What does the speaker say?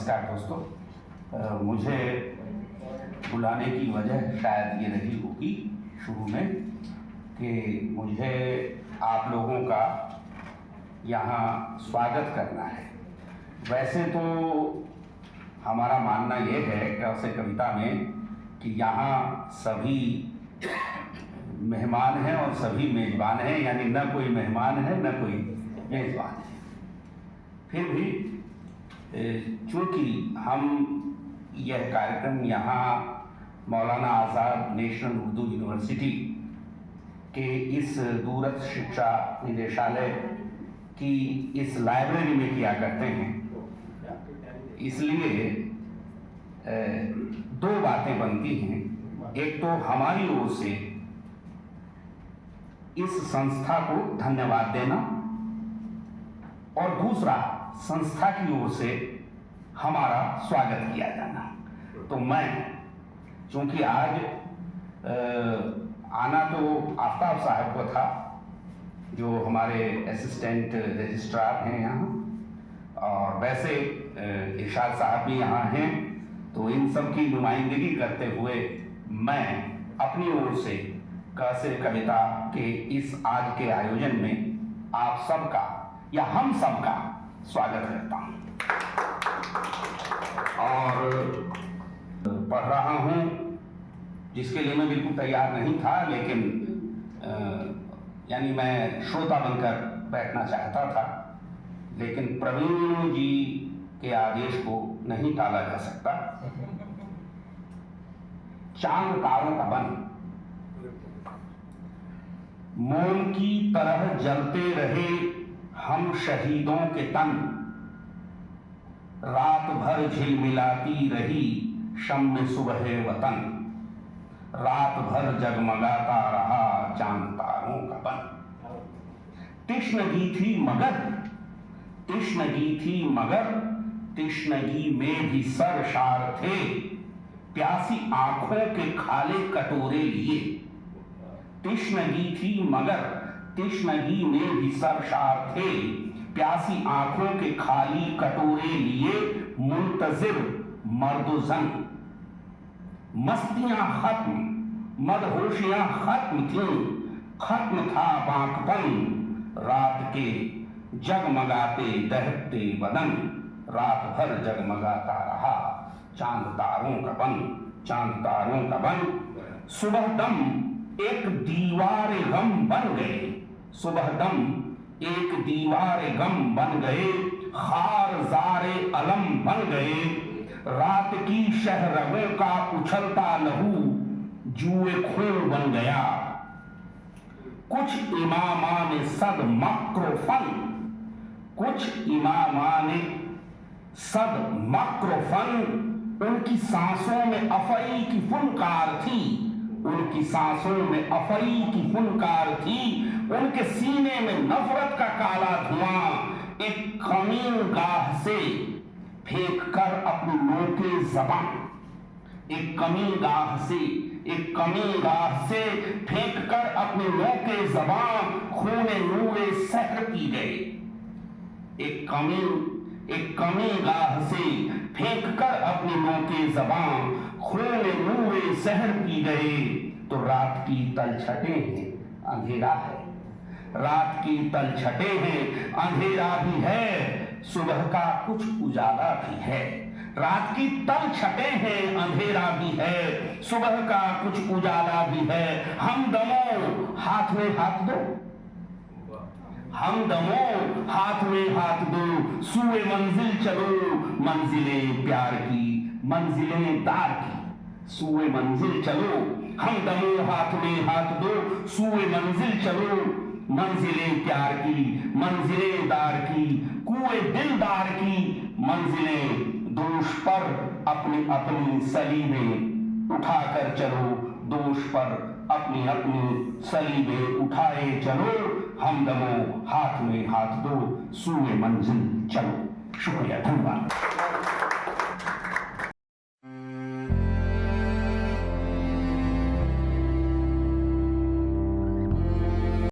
नमस्कार दोस्तों। मुझे बुलाने की वजह शायद ये रही होगी शुरू में कि मुझे आप लोगों का यहाँ स्वागत करना है। वैसे तो हमारा मानना ये है कैसे कविता में कि यहाँ सभी मेहमान हैं और सभी मेज़बान हैं, यानी न कोई मेहमान है न कोई मेज़बान है। फिर भी चूँकि हम यह कार्यक्रम यहाँ मौलाना आज़ाद नेशनल उर्दू यूनिवर्सिटी के इस दूरस्थ शिक्षा निदेशालय की इस लाइब्रेरी में किया करते हैं, इसलिए दो बातें बनती हैं। एक तो हमारी ओर से इस संस्था को धन्यवाद देना और दूसरा संस्था की ओर से हमारा स्वागत किया जाना। तो मैं चूंकि आज आना तो आफ्ताब साहब को था जो हमारे असिस्टेंट रजिस्ट्रार हैं यहाँ, और वैसे इरशाद साहब भी यहाँ हैं, तो इन सब की नुमाइंदगी करते हुए मैं अपनी ओर से कैसे कविता के इस आज के आयोजन में आप सबका या हम सबका स्वागत करता हूँ। और पढ़ रहा हूँ जिसके लिए मैं बिल्कुल तैयार नहीं था, लेकिन यानी मैं श्रोता बनकर बैठना चाहता था, लेकिन प्रवीण जी के आदेश को नहीं टाला जा सकता। चांद तारों का बन मोम की तरह जलते रहे हम शहीदों के तन, रात भर झिलमिलाती रही शम्म सुबह वतन, रात भर जगमगाता रहा चांद तारों का बन। तिश्नगी थी मगर तिश्नगी थी मगर तिश्नगी में भी सरशार थे, प्यासी आंखों के खाले कटोरे लिए। तिश्नगी थी मगर तिश्नगी में भी सरशार थे, प्यासी आंखों के खाली कटोरे लिए मुंतजिर मर्दुजन। मस्तियां खत्म मदहोशियां खत्म थीं, खत्म था बांकपन, रात के जगमगाते दहकते बदन, रात भर जगमगाता रहा चांद तारों का बन, चांद तारों का बन। सुबह दम एक दीवार गम बन गए, सुबह दम एक दीवार गम बन गए, खार जारे अलम बन गए, रात की शहरगों का उछलता लहू जुए खून बन गया। कुछ इमामाने सद मक्रोफन, कुछ इमामाने सद मक्रोफन, उनकी सांसों में अफई की फुनकार थी, उनकी सांसों में अफई की फुनकार थी, उनके सीने में नफरत का काला धुआं एक कमीन गाह से फेंक कर अपनी मुंह के जबान, एक कमीन गाह से एक कमीन गाह से फेंक कर अपने मुंह के जबान खूने नूरे सहर पी गए। एक कमीन गाह से फेंक कर अपने मुंह के जबान खूने नूरे सहर पी गए। तो रात की तलछटे हैं अंधेरा है, रात की तलछटे हैं अंधेरा भी है, सुबह का कुछ उजाला भी है। रात की तलछटे हैं अंधेरा भी है, सुबह का कुछ उजाला भी है। हमदमो हाथ में हाथ दो, हमदमो हाथ में हाथ दो, सुए मंजिल चलो मंजिले प्यार की मंजिले दार की, सुए मंजिल चलो। हमदमो हाथ में हाथ दो, सुए मंजिल चलो मंजिले प्यार की मंजिले दार की, कुए दिलदार की मंजिले दोष पर अपनी अपनी सलीबें उठाकर चलो, दोष पर अपनी अपनी सलीबें उठाए चलो। हमदमो हाथ में हाथ दो, सुए मंजिल चलो। शुक्रिया, धन्यवाद।